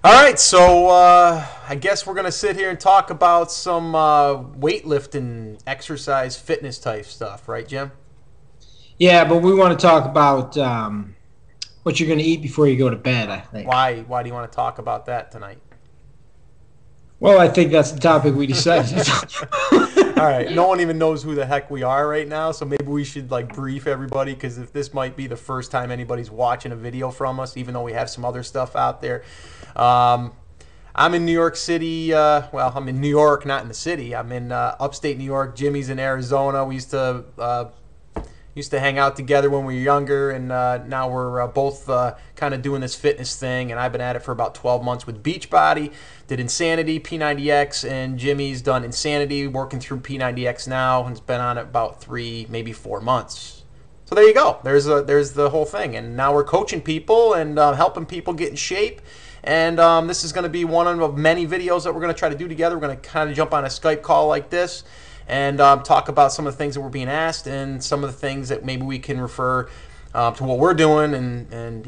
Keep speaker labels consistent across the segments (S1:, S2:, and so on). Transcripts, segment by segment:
S1: All right, so I guess we're gonna sit here and talk about some weightlifting, exercise, fitness type stuff, right, Jim?
S2: Yeah, but we want to talk about what you're going to eat before you go to bed, I think.
S1: Why do you want to talk about that tonight?
S2: Well, I think that's the topic we decided to talk
S1: All
S2: about.
S1: right, no one even knows who the heck we are right now, so maybe we should like brief everybody because if this might be the first time anybody's watching a video from us, even though we have some other stuff out there. Um, I'm in New York City. Well, I'm in New York, not in the city. I'm in upstate New York. Jimmy's in Arizona. We used to hang out together when we were younger, and now we're both kind of doing this fitness thing. And I've been at it for about 12 months with Beachbody. Did Insanity, P90X, and Jimmy's done Insanity, working through P90X now, and has been on it about 3, maybe 4 months. So there you go. There's the whole thing, and now we're coaching people and helping people get in shape. And this is going to be one of many videos that we're going to try to do together. We're going to kind of jump on a Skype call like this and talk about some of the things that we're being asked and some of the things that maybe we can refer to what we're doing and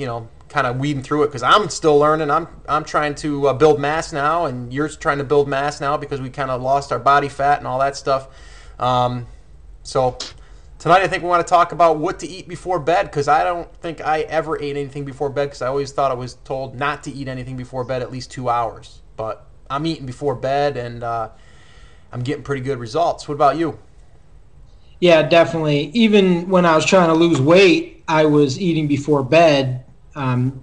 S1: kind of weeding through it because I'm still learning. I'm trying to build mass now, and you're trying to build mass now because we kind of lost our body fat and all that stuff. So tonight I think we want to talk about what to eat before bed because I don't think I ever ate anything before bed because I always thought I was told not to eat anything before bed at least 2 hours. But I'm eating before bed and I'm getting pretty good results. What about you?
S2: Yeah, definitely. Even when I was trying to lose weight, I was eating before bed. Um,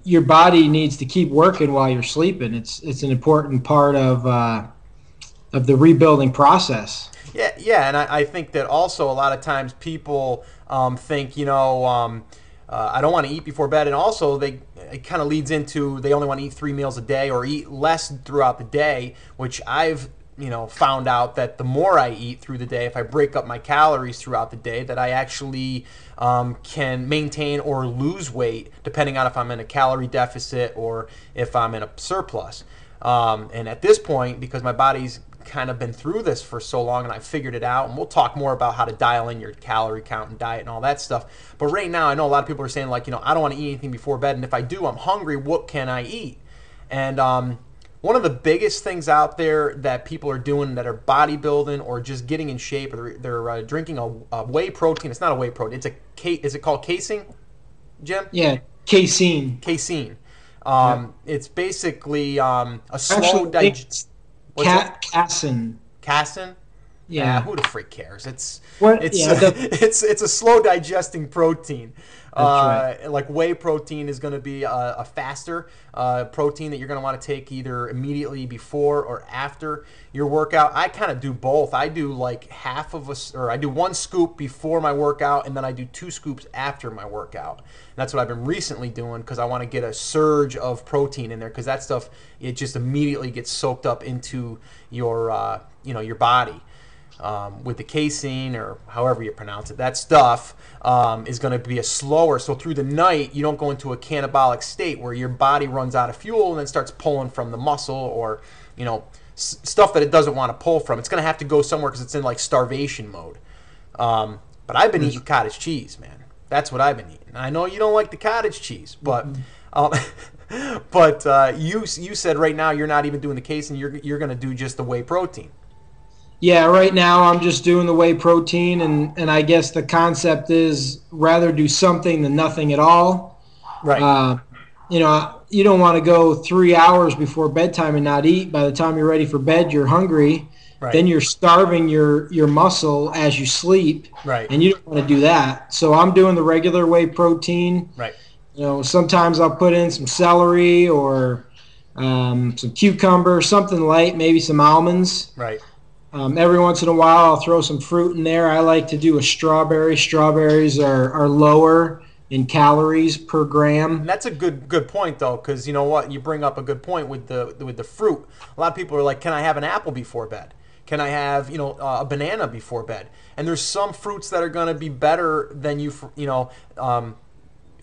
S2: your body needs to keep working while you're sleeping. It's an important part of the rebuilding process.
S1: Yeah, yeah, and I think that also a lot of times people think, I don't want to eat before bed, and also it kind of leads into they only want to eat 3 meals a day or eat less throughout the day, which I've found out that the more I eat through the day, if I break up my calories throughout the day, that I actually can maintain or lose weight depending on if I'm in a calorie deficit or if I'm in a surplus. And at this point, because my body's kind of been through this for so long and I've figured it out, and we'll talk more about how to dial in your calorie count and diet and all that stuff. But right now, I know a lot of people are saying, like, I don't want to eat anything before bed, and if I do, I'm hungry. What can I eat? And one of the biggest things out there that people are doing that are bodybuilding or just getting in shape, or they're drinking a whey protein. It's not a whey protein. Is it called casein, Jim?
S2: Yeah, casein.
S1: Casein.
S2: Yeah.
S1: It's basically a slow
S2: Actually,
S1: digest. What's that?
S2: casein.
S1: Casein?
S2: Yeah.
S1: Who the freak cares? It's
S2: What?
S1: it's
S2: Yeah,
S1: it's a slow digesting protein.
S2: that's right.
S1: Like whey protein is going to be a faster protein that you're going to want to take either immediately before or after your workout. I kind of do both. I do like or I do 1 scoop before my workout, and then I do 2 scoops after my workout. And that's what I've been recently doing because I want to get a surge of protein in there because that stuff, it just immediately gets soaked up into your body. With the casein or however you pronounce it, that stuff is going to be a slower. So through the night, you don't go into a catabolic state where your body runs out of fuel and then starts pulling from the muscle or stuff that it doesn't want to pull from. It's going to have to go somewhere because it's in like starvation mode. But I've been eating cottage cheese, man. That's what I've been eating. I know you don't like the cottage cheese, but um, you said right now you're not even doing the casein. You're going to do just the whey protein.
S2: Yeah, right now I'm just doing the whey protein, and I guess the concept is rather do something than nothing at all.
S1: Right.
S2: Uh, you don't want to go 3 hours before bedtime and not eat. By the time you're ready for bed, you're hungry.
S1: Right.
S2: Then you're starving your muscle as you sleep,
S1: Right.
S2: and you don't want to do that. So I'm doing the regular whey protein.
S1: Right.
S2: Sometimes I'll put in some celery or some cucumber, something light, maybe some almonds.
S1: Right.
S2: Every once in a while, I'll throw some fruit in there. I like to do a strawberry. Strawberries are lower in calories per gram.
S1: And that's a good point though, because you know what, you bring up a good point with the fruit. A lot of people are like, can I have an apple before bed? Can I have a banana before bed? And there's some fruits that are going to be better than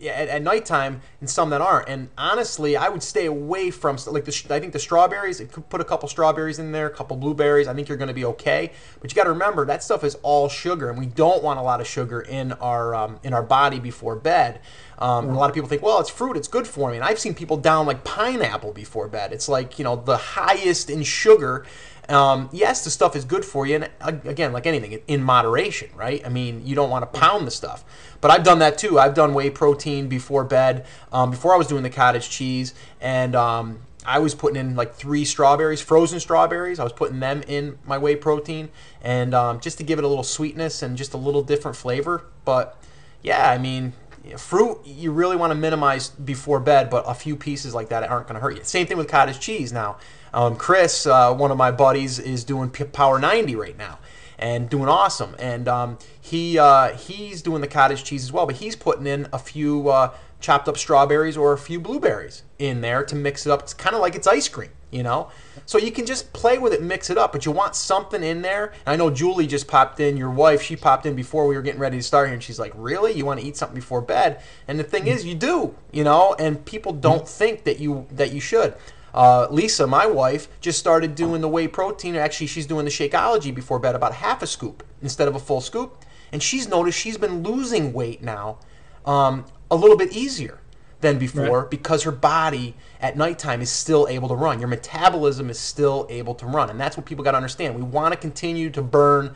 S1: at nighttime and some that aren't. And honestly, I would stay away from like I think the strawberries. It could put a couple strawberries in there, a couple blueberries. I think you're going to be okay. But you got to remember that stuff is all sugar, and we don't want a lot of sugar in our body before bed. A lot of people think, well, it's fruit, it's good for me. And I've seen people down like pineapple before bed. It's like, you know, the highest in sugar. Yes, the stuff is good for you. And again, like anything, in moderation, right? I mean, you don't want to pound the stuff. But I've done that too. I've done whey protein before bed, before I was doing the cottage cheese. And I was putting in like 3 strawberries, frozen strawberries. I was putting them in my whey protein, and just to give it a little sweetness and just a little different flavor. But yeah, I mean, fruit you really want to minimize before bed, but a few pieces like that aren't going to hurt you. Same thing with cottage cheese. Now, Chris, one of my buddies, is doing Power 90 right now and doing awesome. And he's doing the cottage cheese as well, but he's putting in a few chopped up strawberries or a few blueberries in there to mix it up. It's kind of like it's ice cream, you know? So you can just play with it, mix it up, but you want something in there. And I know Julie just popped in, your wife, she popped in before we were getting ready to start here, and she's like, really? You want to eat something before bed? And the thing is, you do, you know, and people don't think that you should. Lisa, my wife, just started doing the whey protein. Actually, she's doing the Shakeology before bed, about half a scoop instead of a full scoop. And she's noticed she's been losing weight now a little bit easier than before, because her body at nighttime is still able to run. Your metabolism is still able to run. And that's what people got to understand. We want to continue to burn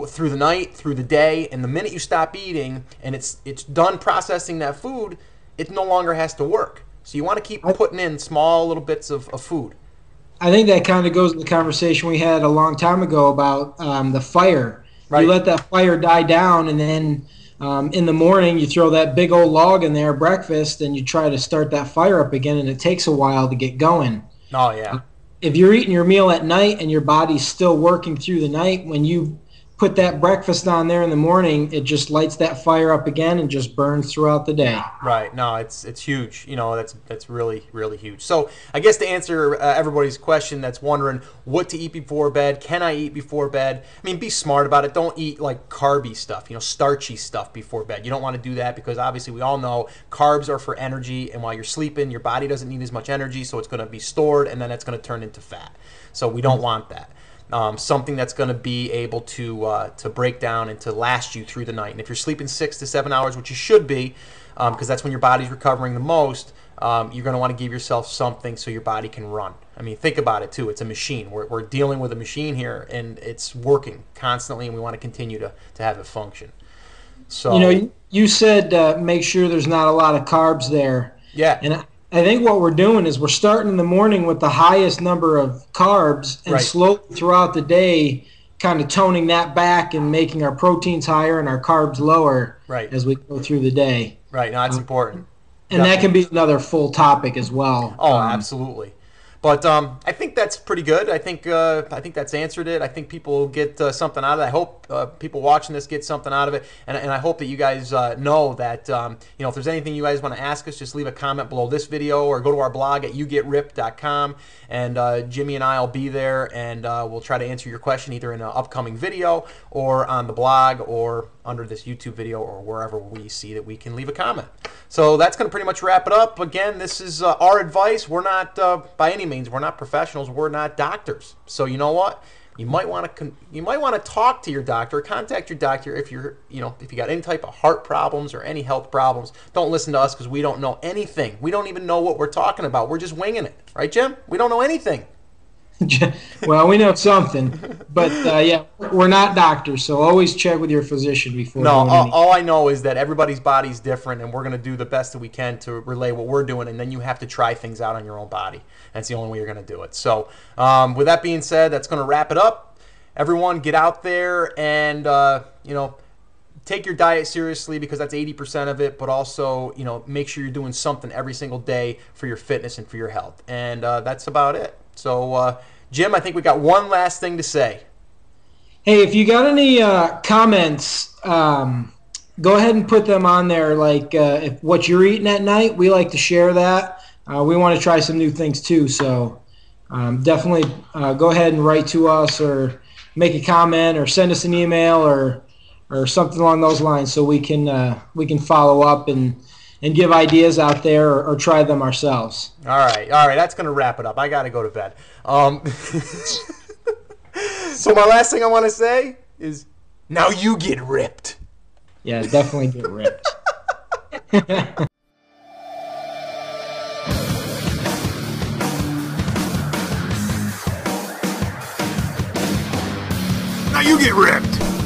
S1: through the night, through the day, and the minute you stop eating and it's done processing that food, it no longer has to work. So you want to keep putting in small little bits of food.
S2: I think that kind of goes to the conversation we had a long time ago about the fire.
S1: Right.
S2: You let that fire die down, and then in the morning you throw that big old log in there, breakfast, and you try to start that fire up again, and it takes a while to get going.
S1: Oh, yeah.
S2: If you're eating your meal at night and your body's still working through the night, when you put that breakfast on there in the morning, it just lights that fire up again and just burns throughout the day.
S1: Right. No, it's huge. You know, that's really, really huge. So I guess to answer everybody's question that's wondering what to eat before bed, can I eat before bed? I mean, be smart about it. Don't eat like carby stuff, you know, starchy stuff before bed. You don't want to do that, because obviously we all know carbs are for energy, and while you're sleeping, your body doesn't need as much energy, so it's going to be stored, and then it's going to turn into fat. So we don't want that. Something that's going to be able to break down and to last you through the night. And if you're sleeping 6 to 7 hours, which you should be, because that's when your body's recovering the most, you're going to want to give yourself something so your body can run. I mean, think about it too. It's a machine. We're dealing with a machine here, and it's working constantly, and we want to continue to have it function. So,
S2: you know, you said make sure there's not a lot of carbs there.
S1: Yeah.
S2: And I think what we're doing is we're starting in the morning with the highest number of carbs, and slowly throughout the day kind of toning that back and making our proteins higher and our carbs lower as we go through the day.
S1: Right. No, that's important.
S2: And that can be another full topic as well.
S1: Oh, absolutely. But I think that's pretty good. I think that's answered it. I think people will get something out of it. I hope people watching this get something out of it. And I hope that you guys know that, you know, if there's anything you guys want to ask us, just leave a comment below this video or go to our blog at yougetripped.com. And Jimmy and I will be there, and we'll try to answer your question either in an upcoming video or on the blog or under this YouTube video or wherever we see that we can leave a comment. So that's going to pretty much wrap it up. Again, this is our advice. We're not, by any means, we're not professionals. We're not doctors. So you know what? You might want to talk to your doctor, contact your doctor if you're, you know, if you got any type of heart problems or any health problems. Don't listen to us, because we don't know anything. We don't even know what we're talking about. We're just winging it, right, Jim? We don't know anything.
S2: Well, we know something, but yeah, we're not doctors, so always check with your physician before.
S1: No, all I know is that everybody's body's different, and we're going to do the best that we can to relay what we're doing, and then you have to try things out on your own body. That's the only way you're going to do it. So with that being said, that's going to wrap it up. Everyone, get out there and, you know, take your diet seriously, because that's 80% of it, but also, you know, make sure you're doing something every single day for your fitness and for your health. And that's about it. So, Jim, I think we got one last thing to say.
S2: Hey, if you got any comments, go ahead and put them on there, like if what you're eating at night. We like to share that. We want to try some new things too, so definitely go ahead and write to us or make a comment or send us an email or something along those lines, so we can follow up and give ideas out there or try them ourselves.
S1: All right. That's going to wrap it up. I got to go to bed. So my last thing I want to say is, now you get ripped.
S2: Yeah, definitely get ripped.
S3: Now you get ripped.